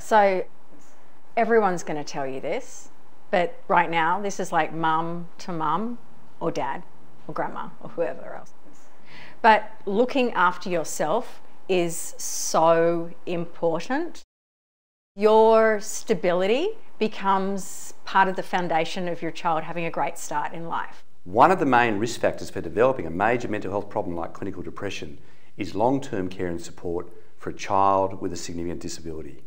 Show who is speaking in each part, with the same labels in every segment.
Speaker 1: So everyone's going to tell you this, but right now this is like mum to mum or dad or grandma or whoever else. But looking after yourself is so important. Your stability becomes part of the foundation of your child having a great start in life.
Speaker 2: One of the main risk factors for developing a major mental health problem like clinical depression is long-term care and support for a child with a significant disability.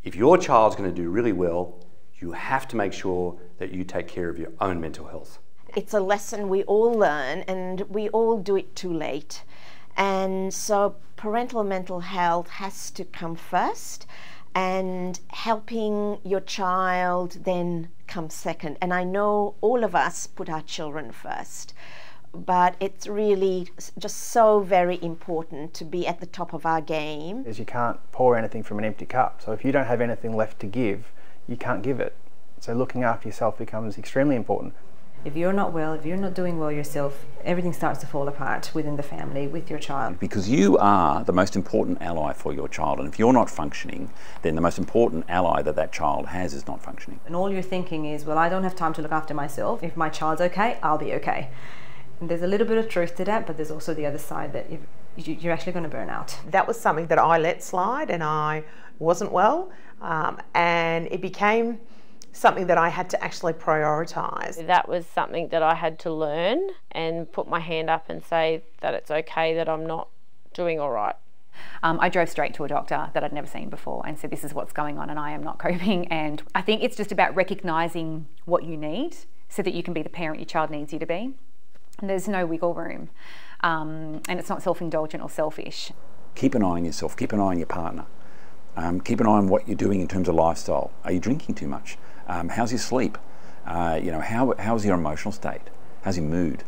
Speaker 2: If your child's going to do really well, you have to make sure that you take care of your own mental health.
Speaker 3: It's a lesson we all learn, and we all do it too late. And so parental mental health has to come first, and helping your child then comes second. And I know all of us put our children first, but it's really just so very important to be at the top of our game.
Speaker 4: Is you can't pour anything from an empty cup. So if you don't have anything left to give, you can't give it. So looking after yourself becomes extremely important.
Speaker 5: If you're not well, if you're not doing well yourself, everything starts to fall apart within the family, with your child.
Speaker 6: Because you are the most important ally for your child, and if you're not functioning, then the most important ally that that child has is not functioning.
Speaker 5: And all you're thinking is, well, I don't have time to look after myself. If my child's okay, I'll be okay. And there's a little bit of truth to that, but there's also the other side that you're actually going to burn out.
Speaker 7: That was something that I let slide, and I wasn't well, and it became something that I had to actually prioritise.
Speaker 8: That was something that I had to learn and put my hand up and say that it's okay that I'm not doing all right.
Speaker 9: I drove straight to a doctor that I'd never seen before and said, this is what's going on and I am not coping. And I think it's just about recognising what you need so that you can be the parent your child needs you to be. And there's no wiggle room, and it's not self-indulgent or selfish.
Speaker 6: Keep an eye on yourself, keep an eye on your partner. Keep an eye on what you're doing in terms of lifestyle. Are you drinking too much? How's your sleep? How's your emotional state? How's your mood?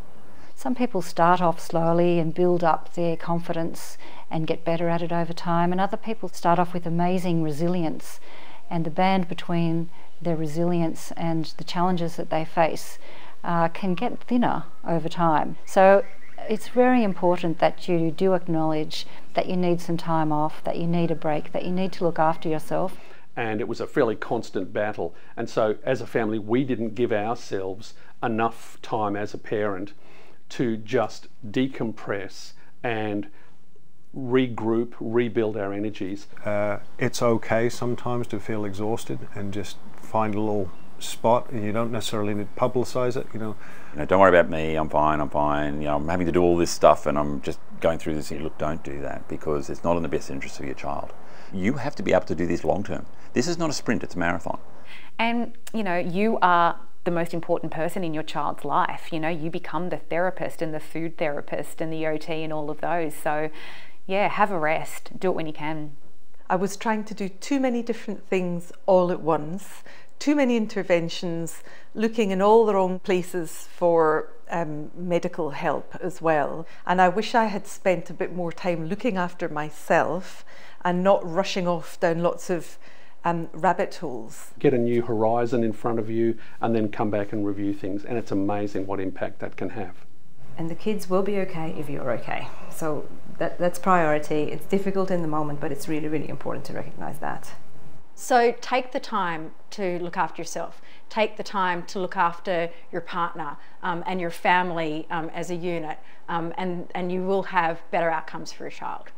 Speaker 10: Some people start off slowly and build up their confidence and get better at it over time, and other people start off with amazing resilience, and the band between their resilience and the challenges that they face can get thinner over time. So it's very important that you do acknowledge that you need some time off, that you need a break, that you need to look after yourself.
Speaker 11: And it was a fairly constant battle. And so as a family, we didn't give ourselves enough time as a parent to just decompress and regroup, rebuild our energies.
Speaker 12: It's okay sometimes to feel exhausted and just find a little spot, and you don't necessarily need to publicise it, you know.
Speaker 6: Don't worry about me, I'm fine, I'm having to do all this stuff and I'm just going through this. Look, don't do that, because it's not in the best interest of your child. You have to be able to do this long term. This is not a sprint, it's a marathon.
Speaker 9: And you are the most important person in your child's life. You become the therapist and the food therapist and the OT and all of those. So yeah, have a rest, do it when you can.
Speaker 7: I was trying to do too many different things all at once, too many interventions, looking in all the wrong places for medical help as well. And I wish I had spent a bit more time looking after myself and not rushing off down lots of rabbit holes.
Speaker 11: Get a new horizon in front of you and then come back and review things, and it's amazing what impact that can have.
Speaker 5: And the kids will be okay if you're okay. So that's priority. It's difficult in the moment, but it's really, really important to recognise that.
Speaker 1: So take the time to look after yourself. Take the time to look after your partner and your family as a unit, and you will have better outcomes for your child.